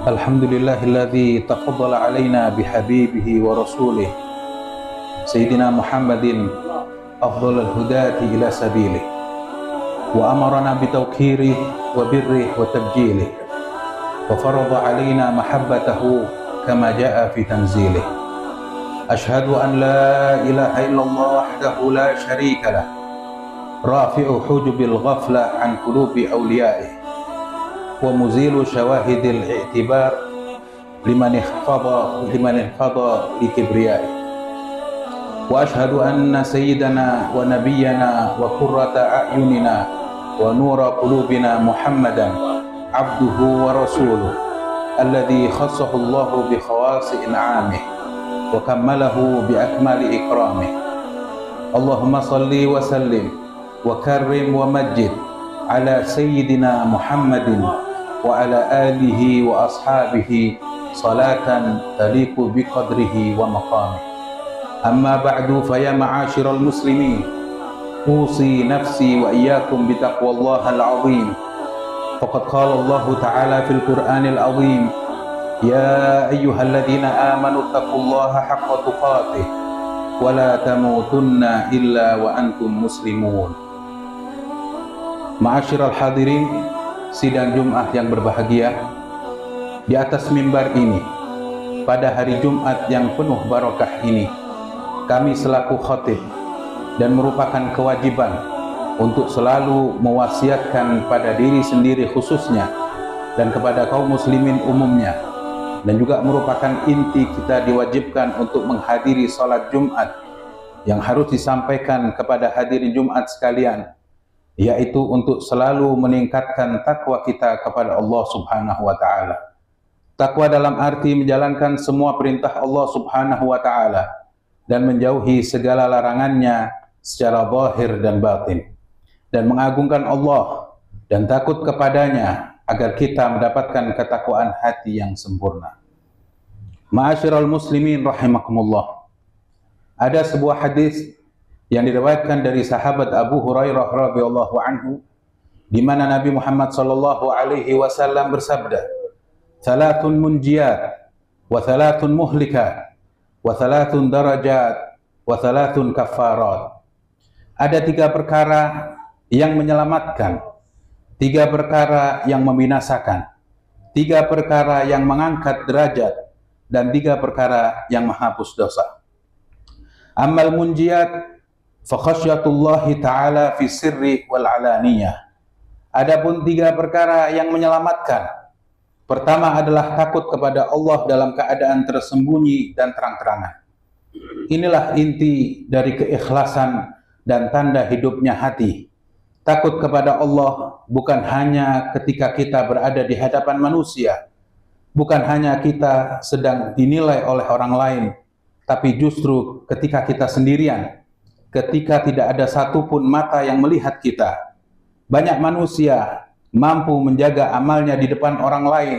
Alhamdulillahilladzi tafaddala alaina bihabibihi wa rasulih Sayyidina Muhammadin afdhalul hudati ila sabilih wa amarana bitawqirih wa birrih wa tabjilih wa farada alaina mahabbatahu kama jaa fi tanzilih. Ashhadu an la ilaha illallah wahdahu la syarika lah rafi'u hujubil ghafla an qulubi awliyaih wa muzilu syawahidil i'tibar liman ihfadha li kibriyai. Wa ashhadu anna sayyidana wa nabiyyana wa qurrata a'yunina wa nura qulubina Muhammadan abduhu wa rasuluh alladhi khassahu Allahu bi khawasi in'amih wa kammalahu bi akmali ikramih. Allahumma salli wa sallim wa karrim wa majid ala sayyidina Muhammadin wa ala alihi wa ashabihi salatan taliqu biqadrihi wa maqamih. Amma ba'du, faya ma'asyiral muslimin, usi nafsi wa iyyakum bitaqwallahil azim. Faqad qala Allah ta'ala fil Qur'anil azim, ya ayyuhalladzina amanu taqullaha haqqa tuqatih wa la tamutunna illa wa antum muslimun. Ma'asyiral hadirin, sidang Jumat yang berbahagia, di atas mimbar ini pada hari Jumat yang penuh barakah ini, kami selaku khatib dan merupakan kewajiban untuk selalu mewasiatkan pada diri sendiri khususnya dan kepada kaum muslimin umumnya, dan juga merupakan inti kita diwajibkan untuk menghadiri salat Jumat yang harus disampaikan kepada hadirin Jumat sekalian, yaitu untuk selalu meningkatkan takwa kita kepada Allah Subhanahu wa ta'ala. Takwa dalam arti menjalankan semua perintah Allah Subhanahu wa ta'ala dan menjauhi segala larangannya secara zahir dan batin, dan mengagungkan Allah dan takut kepadanya agar kita mendapatkan ketakwaan hati yang sempurna. Ma'asyiral muslimin rahimakumullah, ada sebuah hadis yang diriwayatkan dari sahabat Abu Hurairah radhiyallahu anhu, di mana Nabi Muhammad sallallahu alaihi wasallam bersabda, "Salatun munjiyat wa salatun muhlikat wa salatun darajat wa salatun kaffarat." Ada 3 perkara yang menyelamatkan, 3 perkara yang membinasakan, 3 perkara yang mengangkat derajat, dan 3 perkara yang menghapus dosa. Amal munjiyat fa khasyatullahi ta'ala fi sirri wal alaniyah. Adapun 3 perkara yang menyelamatkan, pertama adalah takut kepada Allah dalam keadaan tersembunyi dan terang-terangan. Inilah inti dari keikhlasan dan tanda hidupnya hati. Takut kepada Allah bukan hanya ketika kita berada di hadapan manusia, bukan hanya kita sedang dinilai oleh orang lain, tapi justru ketika kita sendirian, ketika tidak ada satupun mata yang melihat kita. Banyak manusia mampu menjaga amalnya di depan orang lain,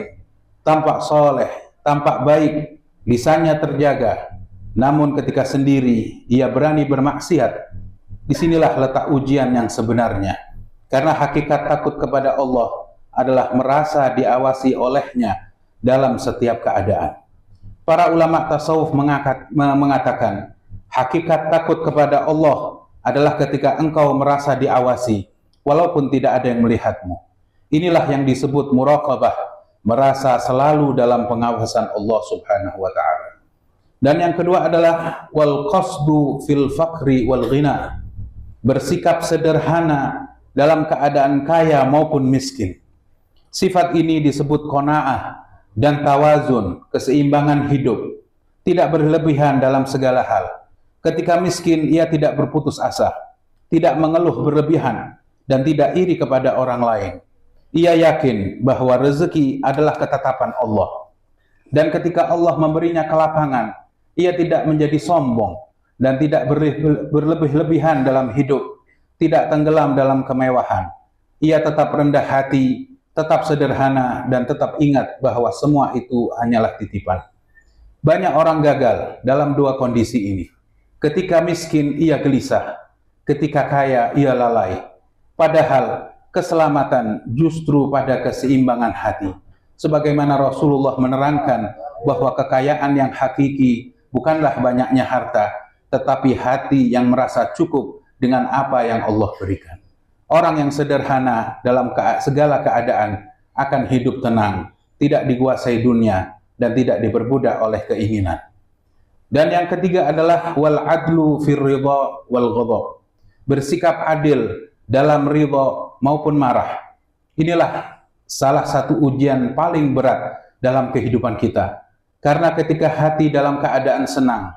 tampak soleh, tampak baik, lisannya terjaga, namun ketika sendiri ia berani bermaksiat. Disinilah letak ujian yang sebenarnya, karena hakikat takut kepada Allah adalah merasa diawasi olehnya dalam setiap keadaan. Para ulama tasawuf mengatakan, hakikat takut kepada Allah adalah ketika engkau merasa diawasi, walaupun tidak ada yang melihatmu. Inilah yang disebut muraqabah, merasa selalu dalam pengawasan Allah Subhanahu wa ta'ala. Dan yang kedua adalah wal qasdu fil faqri wal ghina, bersikap sederhana dalam keadaan kaya maupun miskin. Sifat ini disebut qanaah dan tawazun, keseimbangan hidup, tidak berlebihan dalam segala hal. Ketika miskin, ia tidak berputus asa, tidak mengeluh berlebihan, dan tidak iri kepada orang lain. Ia yakin bahwa rezeki adalah ketetapan Allah. Dan ketika Allah memberinya kelapangan, ia tidak menjadi sombong dan tidak berlebih-lebihan dalam hidup, tidak tenggelam dalam kemewahan. Ia tetap rendah hati, tetap sederhana, dan tetap ingat bahwa semua itu hanyalah titipan. Banyak orang gagal dalam 2 kondisi ini. Ketika miskin ia gelisah, ketika kaya ia lalai. Padahal keselamatan justru pada keseimbangan hati. Sebagaimana Rasulullah menerangkan bahwa kekayaan yang hakiki bukanlah banyaknya harta, tetapi hati yang merasa cukup dengan apa yang Allah berikan. Orang yang sederhana dalam segala keadaan akan hidup tenang, tidak dikuasai dunia, dan tidak diperbudak oleh keinginan. Dan yang ketiga adalah wal adlu fir ridha wal ghadab. Bersikap adil dalam ridha maupun marah. Inilah salah satu ujian paling berat dalam kehidupan kita. Karena ketika hati dalam keadaan senang,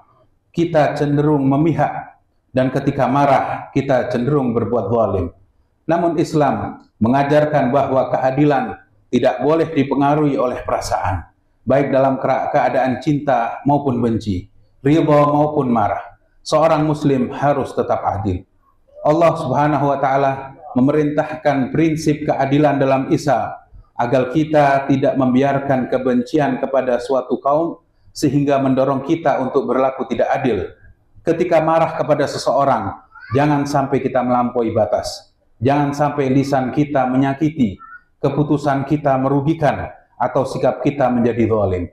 kita cenderung memihak, dan ketika marah, kita cenderung berbuat zalim. Namun Islam mengajarkan bahwa keadilan tidak boleh dipengaruhi oleh perasaan, baik dalam keadaan cinta maupun benci, ridha maupun marah. Seorang muslim harus tetap adil. Allah Subhanahu wa taala memerintahkan prinsip keadilan dalam Isa agar kita tidak membiarkan kebencian kepada suatu kaum sehingga mendorong kita untuk berlaku tidak adil. Ketika marah kepada seseorang, jangan sampai kita melampaui batas. Jangan sampai lisan kita menyakiti, keputusan kita merugikan, atau sikap kita menjadi zalim.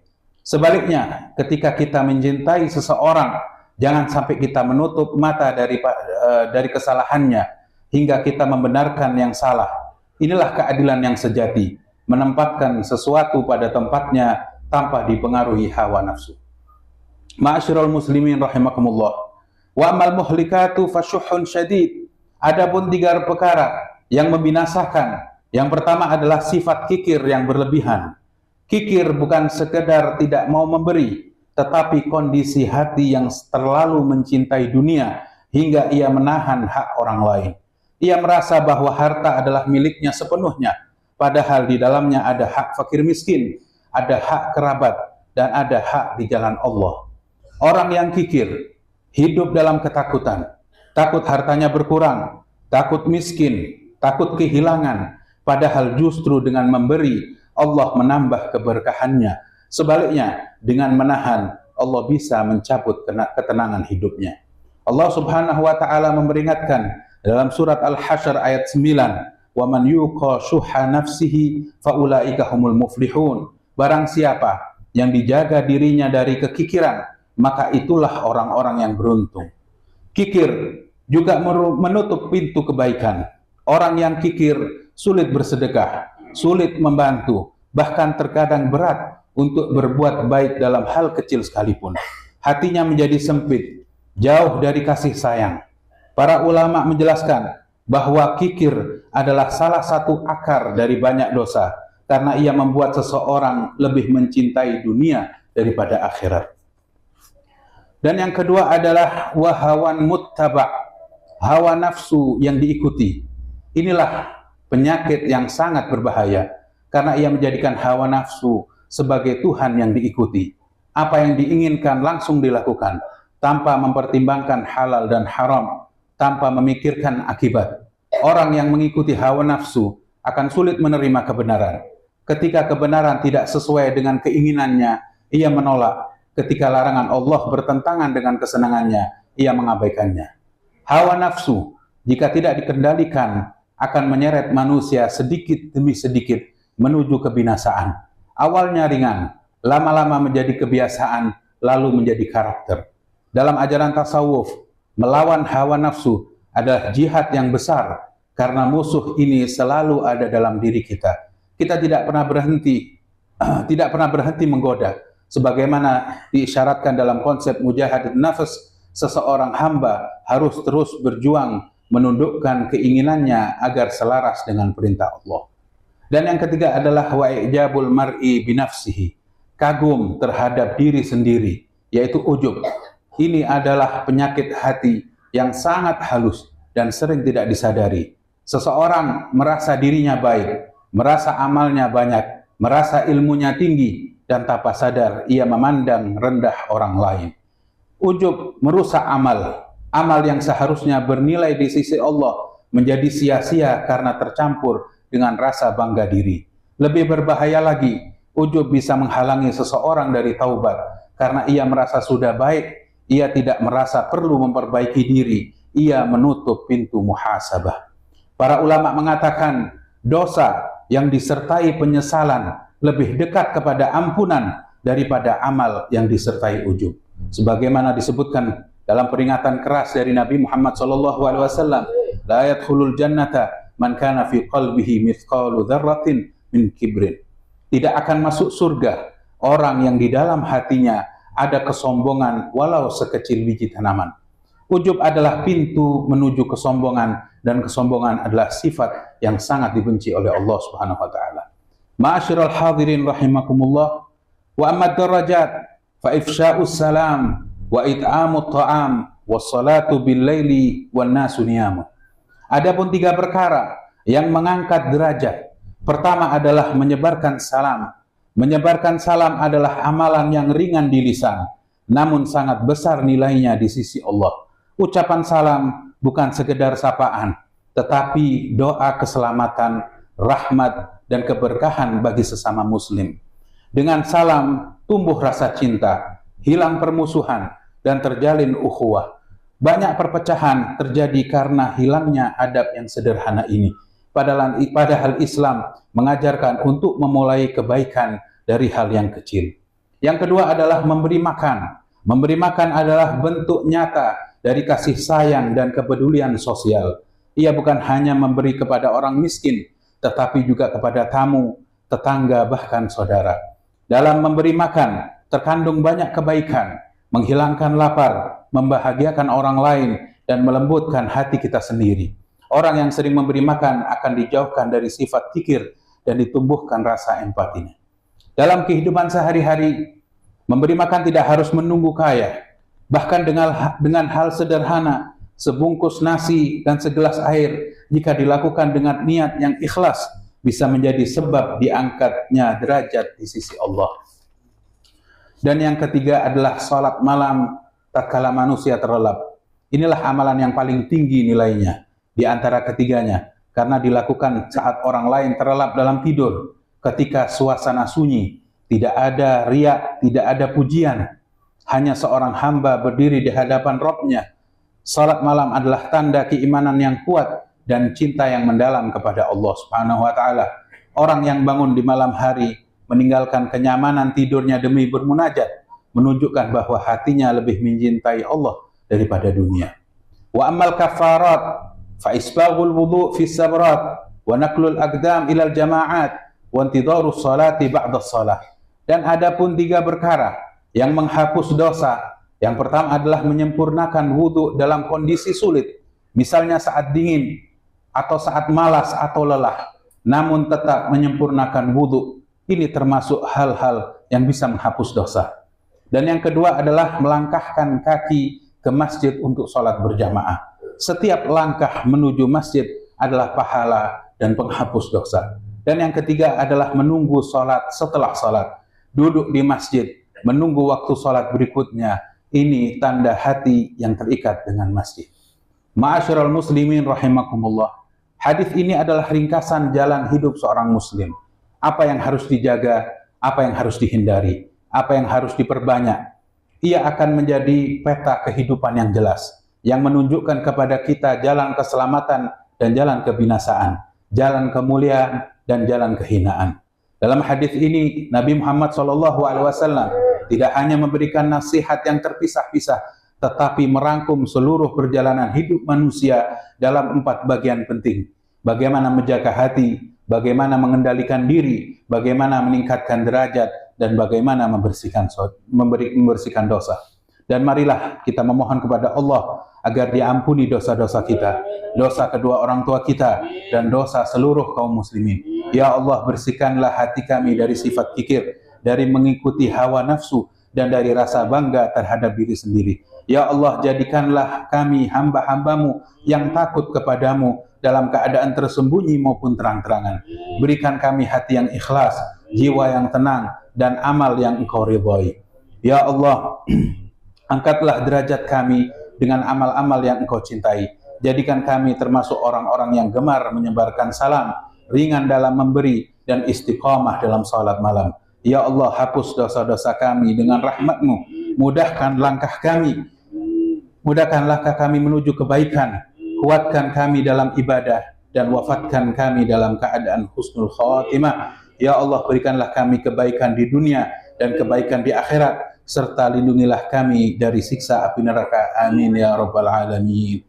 Sebaliknya, ketika kita mencintai seseorang, jangan sampai kita menutup mata dari kesalahannya hingga kita membenarkan yang salah. Inilah keadilan yang sejati, menempatkan sesuatu pada tempatnya tanpa dipengaruhi hawa nafsu. Ma'asyiral muslimin rahimakumullah. Wa amal muhlikatu fasyuhun syadid. Adapun 3 perkara yang membinasakan. Yang pertama adalah sifat kikir yang berlebihan. Kikir bukan sekedar tidak mau memberi, tetapi kondisi hati yang terlalu mencintai dunia hingga ia menahan hak orang lain. Ia merasa bahwa harta adalah miliknya sepenuhnya, padahal di dalamnya ada hak fakir miskin, ada hak kerabat, dan ada hak di jalan Allah. Orang yang kikir hidup dalam ketakutan, takut hartanya berkurang, takut miskin, takut kehilangan, padahal justru dengan memberi Allah menambah keberkahannya. Sebaliknya, dengan menahan Allah bisa mencabut ketenangan hidupnya. Allah Subhanahu wa taala memperingatkan dalam surat Al-Hasyr ayat 9, "Wa man yuqa syuhha nafsihi faulaika humul muflihun." Barang siapa yang dijaga dirinya dari kekikiran, maka itulah orang-orang yang beruntung. Kikir juga menutup pintu kebaikan. Orang yang kikir sulit bersedekah, sulit membantu, bahkan terkadang berat untuk berbuat baik dalam hal kecil sekalipun. Hatinya menjadi sempit, jauh dari kasih sayang. Para ulama menjelaskan bahwa kikir adalah salah satu akar dari banyak dosa, karena ia membuat seseorang lebih mencintai dunia daripada akhirat. Dan yang kedua adalah wahawan muttaba', hawa nafsu yang diikuti. Inilah penyakit yang sangat berbahaya, karena ia menjadikan hawa nafsu sebagai Tuhan yang diikuti. Apa yang diinginkan langsung dilakukan, tanpa mempertimbangkan halal dan haram, tanpa memikirkan akibat. Orang yang mengikuti hawa nafsu akan sulit menerima kebenaran. Ketika kebenaran tidak sesuai dengan keinginannya, ia menolak. Ketika larangan Allah bertentangan dengan kesenangannya, ia mengabaikannya. Hawa nafsu, jika tidak dikendalikan, akan menyeret manusia sedikit demi sedikit menuju kebinasaan. Awalnya ringan, lama-lama menjadi kebiasaan, lalu menjadi karakter. Dalam ajaran tasawuf, melawan hawa nafsu adalah jihad yang besar, karena musuh ini selalu ada dalam diri kita. Kita tidak pernah berhenti menggoda. Sebagaimana diisyaratkan dalam konsep mujahadin nafs, seseorang hamba harus terus berjuang menundukkan keinginannya agar selaras dengan perintah Allah. Dan yang ketiga adalah wa'ijabul mar'i binafsihi, kagum terhadap diri sendiri, yaitu ujub. Ini adalah penyakit hati yang sangat halus dan sering tidak disadari. Seseorang merasa dirinya baik, merasa amalnya banyak, merasa ilmunya tinggi, dan tanpa sadar ia memandang rendah orang lain. Ujub merusak amal yang seharusnya bernilai di sisi Allah menjadi sia-sia karena tercampur dengan rasa bangga diri. Lebih berbahaya lagi, ujub bisa menghalangi seseorang dari taubat karena ia merasa sudah baik, ia tidak merasa perlu memperbaiki diri, ia menutup pintu muhasabah. Para ulama mengatakan dosa yang disertai penyesalan lebih dekat kepada ampunan daripada amal yang disertai ujub. Sebagaimana disebutkan dalam peringatan keras dari Nabi Muhammad SAW, la yadkhulul jannata man kana fi qalbihi mithqalu dzarratin min kibrin. Tidak akan masuk surga orang yang di dalam hatinya ada kesombongan walau sekecil biji tanaman. Ujub adalah pintu menuju kesombongan, dan kesombongan adalah sifat yang sangat dibenci oleh Allah Subhanahu wa taala. Ma'asyiral hadirin rahimakumullah, wa amma darajat fa ifsya'us salam wa it'amut ta'am was salatu bil laili wan nasu niyamu. Adapun 3 perkara yang mengangkat derajat. Pertama adalah menyebarkan salam. Menyebarkan salam adalah amalan yang ringan di lisan, namun sangat besar nilainya di sisi Allah. Ucapan salam bukan sekedar sapaan, tetapi doa keselamatan, rahmat, dan keberkahan bagi sesama muslim. Dengan salam tumbuh rasa cinta, hilang permusuhan, dan terjalin ukhuwah. Banyak perpecahan terjadi karena hilangnya adab yang sederhana ini. Padahal Islam mengajarkan untuk memulai kebaikan dari hal yang kecil. Yang kedua adalah memberi makan. Memberi makan adalah bentuk nyata dari kasih sayang dan kepedulian sosial. Ia bukan hanya memberi kepada orang miskin, tetapi juga kepada tamu, tetangga, bahkan saudara. Dalam memberi makan terkandung banyak kebaikan, menghilangkan lapar, membahagiakan orang lain, dan melembutkan hati kita sendiri. Orang yang sering memberi makan akan dijauhkan dari sifat kikir dan ditumbuhkan rasa empatinya. Dalam kehidupan sehari-hari, memberi makan tidak harus menunggu kaya. Bahkan dengan hal sederhana, sebungkus nasi dan segelas air, jika dilakukan dengan niat yang ikhlas, bisa menjadi sebab diangkatnya derajat di sisi Allah. Dan yang ketiga adalah salat malam tatkala manusia terlelap. Inilah amalan yang paling tinggi nilainya di antara ketiganya, karena dilakukan saat orang lain terlelap dalam tidur, ketika suasana sunyi, tidak ada riak, tidak ada pujian, hanya seorang hamba berdiri di hadapan Rabb-Nya. Salat malam adalah tanda keimanan yang kuat dan cinta yang mendalam kepada Allah Subhanahu wa taala. Orang yang bangun di malam hari meninggalkan kenyamanan tidurnya demi bermunajat, menunjukkan bahwa hatinya lebih mencintai Allah daripada dunia. Wa ammal kafarat fa isbaghul wudu' fi sabrat wa naqlul aqdam ila al jama'at wa intidharu salati ba'da shalah. Dan adapun 3 perkara yang menghapus dosa. Yang pertama adalah menyempurnakan wudu dalam kondisi sulit, misalnya saat dingin atau saat malas atau lelah, namun tetap menyempurnakan wudu. Ini termasuk hal-hal yang bisa menghapus dosa. Dan yang kedua adalah melangkahkan kaki ke masjid untuk sholat berjamaah. Setiap langkah menuju masjid adalah pahala dan penghapus dosa. Dan yang ketiga adalah menunggu sholat setelah sholat. Duduk di masjid, menunggu waktu sholat berikutnya. Ini tanda hati yang terikat dengan masjid. Ma'asyiral muslimin rahimakumullah. Hadis ini adalah ringkasan jalan hidup seorang muslim. Apa yang harus dijaga, apa yang harus dihindari, apa yang harus diperbanyak. Ia akan menjadi peta kehidupan yang jelas, yang menunjukkan kepada kita jalan keselamatan dan jalan kebinasaan, jalan kemuliaan dan jalan kehinaan. Dalam hadis ini, Nabi Muhammad SAW tidak hanya memberikan nasihat yang terpisah-pisah, tetapi merangkum seluruh perjalanan hidup manusia dalam 4 bagian penting. Bagaimana menjaga hati, bagaimana mengendalikan diri, bagaimana meningkatkan derajat, dan bagaimana membersihkan dosa. Dan marilah kita memohon kepada Allah agar diampuni dosa-dosa kita, dosa kedua orang tua kita, dan dosa seluruh kaum muslimin. Ya Allah, bersihkanlah hati kami dari sifat kikir, dari mengikuti hawa nafsu, dan dari rasa bangga terhadap diri sendiri. Ya Allah, jadikanlah kami hamba-hambamu yang takut kepadamu dalam keadaan tersembunyi maupun terang-terangan. Berikan kami hati yang ikhlas, jiwa yang tenang, dan amal yang Engkau ridhai. Ya Allah, angkatlah derajat kami dengan amal-amal yang Engkau cintai. Jadikan kami termasuk orang-orang yang gemar menyebarkan salam, ringan dalam memberi, dan istiqamah dalam salat malam. Ya Allah, hapus dosa-dosa kami dengan rahmat-Mu. Mudahkan langkah kami. Mudahkan langkah kami menuju kebaikan. Kuatkan kami dalam ibadah dan wafatkan kami dalam keadaan husnul khatimah. Ya Allah, berikanlah kami kebaikan di dunia dan kebaikan di akhirat, serta lindungilah kami dari siksa api neraka. Amin ya rabbal alamin.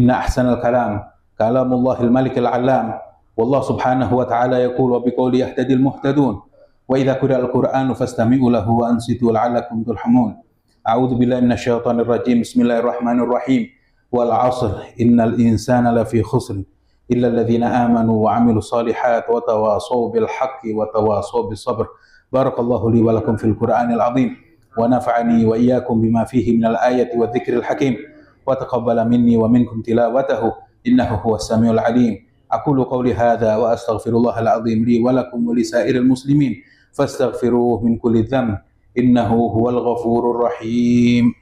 Inna ahsanal kalam kalamullahil malikil alam. Wallahu subhanahu wa ta'ala yaqul wa biqawli yahtadil muhtadun. Wa idza quri'al qur'anu fastami'u lahu wa ansitu la'allakum turhamun. A'udzu billahi minasyaitonir rajim. Bismillahirrahmanirrahim. Wal 'ashr innal insana lafi khusr illa alladhina amanu wa 'amilus solihat wa tawashaw bil haqqi wa tawashaw bis sabr. Barakallahu li wa lakum fil Qur'anil 'azim wa nafa'ani wa iyyakum bima fihi minal ayati wa dzikril hakim wa taqabbala minni wa minkum tilawatahu innahu huwas samiul 'alim. Aqulu qawli hadza wa astaghfirullahal 'azim li wa lakum wa li sa'iril muslimin fastaghfiruhu min kulli dhanb innahu huwal ghafurur rahim.